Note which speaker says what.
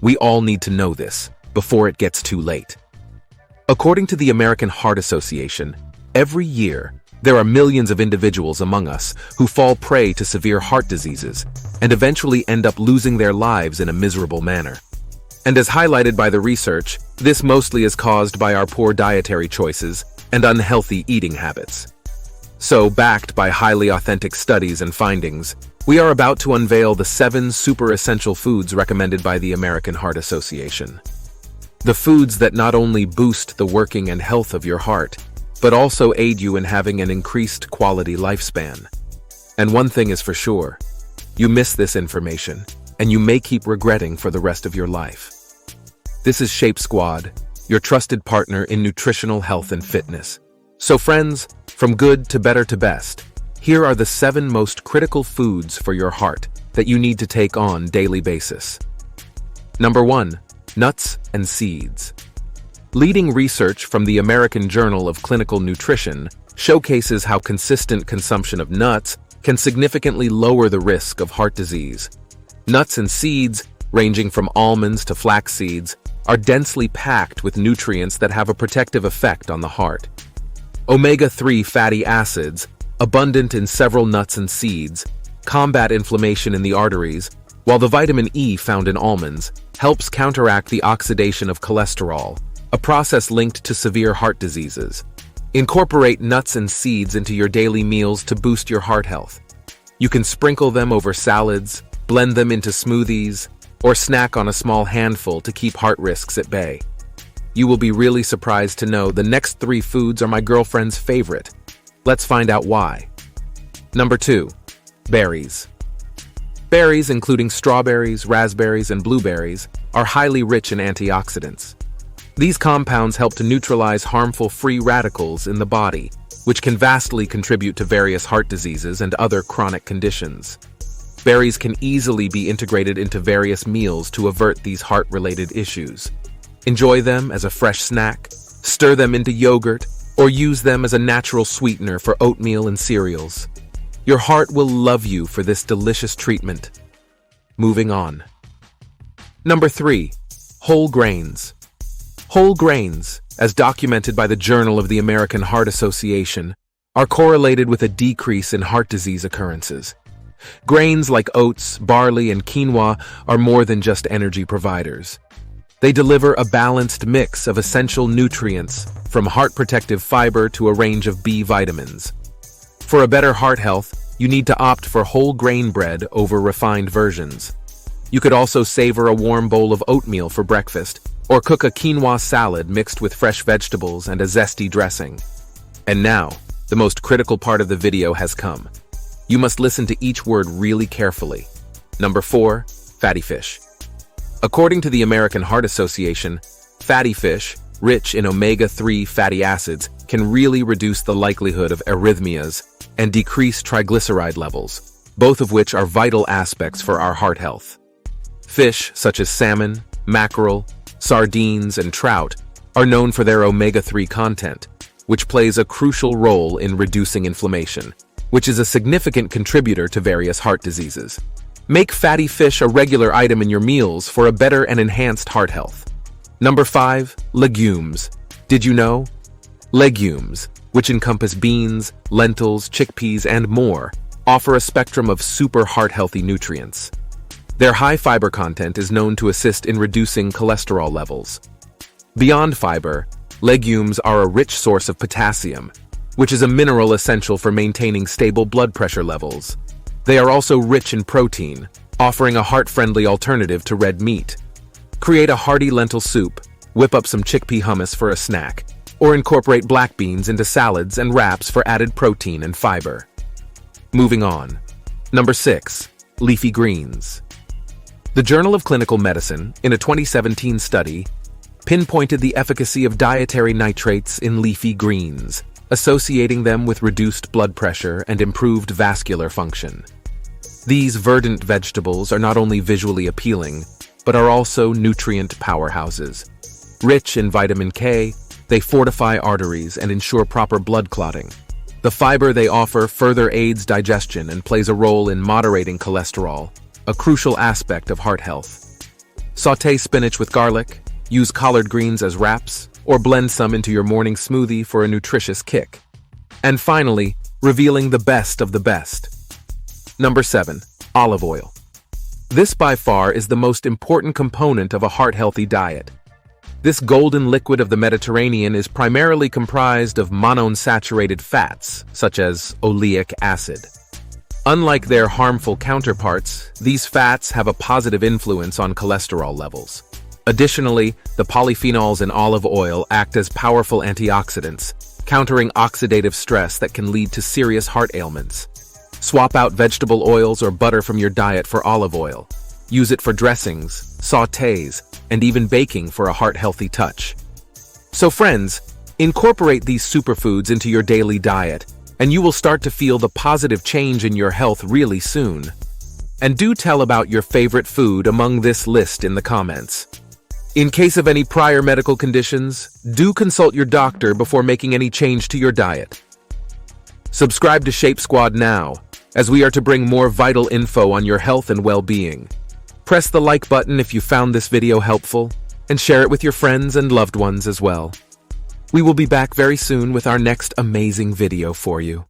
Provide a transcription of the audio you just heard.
Speaker 1: We all need to know this before it gets too late. According to the American Heart Association, every year, there are millions of individuals among us who fall prey to severe heart diseases and eventually end up losing their lives in a miserable manner. And as highlighted by the research, this mostly is caused by our poor dietary choices and unhealthy eating habits. So, backed by highly authentic studies and findings, we are about to unveil the 7 super essential foods recommended by the American Heart Association. The foods that not only boost the working and health of your heart, but also aid you in having an increased quality lifespan. And one thing is for sure, you miss this information, and you may keep regretting for the rest of your life. This is Shape Squad, your trusted partner in nutritional health and fitness. So friends, from good to better to best, here are the 7 most critical foods for your heart that you need to take on daily basis. Number 1. Nuts and seeds. Leading research from the American Journal of Clinical Nutrition showcases how consistent consumption of nuts can significantly lower the risk of heart disease. Nuts and seeds, ranging from almonds to flax seeds, are densely packed with nutrients that have a protective effect on the heart. Omega-3 fatty acids, abundant in several nuts and seeds, combat inflammation in the arteries, while the vitamin E found in almonds helps counteract the oxidation of cholesterol, a process linked to severe heart diseases. Incorporate nuts and seeds into your daily meals to boost your heart health. You can sprinkle them over salads, blend them into smoothies, or snack on a small handful to keep heart risks at bay. You will be really surprised to know the next 3 foods are my girlfriend's favorite. Let's find out why. Number 2. Berries. Berries, including strawberries, raspberries, and blueberries, are highly rich in antioxidants. These compounds help to neutralize harmful free radicals in the body, which can vastly contribute to various heart diseases and other chronic conditions. Berries can easily be integrated into various meals to avert these heart-related issues. Enjoy them as a fresh snack, stir them into yogurt, or use them as a natural sweetener for oatmeal and cereals. Your heart will love you for this delicious treatment. Moving on. Number 3. Whole grains. Whole grains, as documented by the Journal of the American Heart Association, are correlated with a decrease in heart disease occurrences. Grains like oats, barley, and quinoa are more than just energy providers. They deliver a balanced mix of essential nutrients, from heart-protective fiber to a range of B vitamins. For a better heart health, you need to opt for whole grain bread over refined versions. You could also savor a warm bowl of oatmeal for breakfast, or cook a quinoa salad mixed with fresh vegetables and a zesty dressing. And now, the most critical part of the video has come. You must listen to each word really carefully. Number 4. Fatty fish. According to the American Heart Association, fatty fish, rich in omega-3 fatty acids, can really reduce the likelihood of arrhythmias and decrease triglyceride levels, both of which are vital aspects for our heart health. Fish such as salmon, mackerel, sardines, and trout are known for their omega-3 content, which plays a crucial role in reducing inflammation, which is a significant contributor to various heart diseases. Make fatty fish a regular item in your meals for a better and enhanced heart health. Number 5. Legumes. Did you know? Legumes, which encompass beans, lentils, chickpeas, and more, offer a spectrum of super heart-healthy nutrients. Their high fiber content is known to assist in reducing cholesterol levels. Beyond fiber, legumes are a rich source of potassium, which is a mineral essential for maintaining stable blood pressure levels. They are also rich in protein, offering a heart-friendly alternative to red meat. Create a hearty lentil soup, whip up some chickpea hummus for a snack, or incorporate black beans into salads and wraps for added protein and fiber. Moving on. Number 6. Leafy Greens. The Journal of Clinical Medicine, in a 2017 study, pinpointed the efficacy of dietary nitrates in leafy greens, associating them with reduced blood pressure and improved vascular function. These verdant vegetables are not only visually appealing, but are also nutrient powerhouses. Rich in vitamin K, they fortify arteries and ensure proper blood clotting. The fiber they offer further aids digestion and plays a role in moderating cholesterol, a crucial aspect of heart health. Sauté spinach with garlic, use collard greens as wraps, or blend some into your morning smoothie for a nutritious kick. And finally, revealing the best of the best. Number 7. Olive oil. This by far is the most important component of a heart-healthy diet. This golden liquid of the Mediterranean is primarily comprised of monounsaturated fats, such as oleic acid. Unlike their harmful counterparts, these fats have a positive influence on cholesterol levels. Additionally, the polyphenols in olive oil act as powerful antioxidants, countering oxidative stress that can lead to serious heart ailments. Swap out vegetable oils or butter from your diet for olive oil. Use it for dressings, sautés, and even baking for a heart-healthy touch. So friends, incorporate these superfoods into your daily diet, and you will start to feel the positive change in your health really soon. And do tell about your favorite food among this list in the comments. In case of any prior medical conditions, do consult your doctor before making any change to your diet. Subscribe to Shape Squad now, as we are to bring more vital info on your health and well-being. Press the like button if you found this video helpful, and share it with your friends and loved ones as well. We will be back very soon with our next amazing video for you.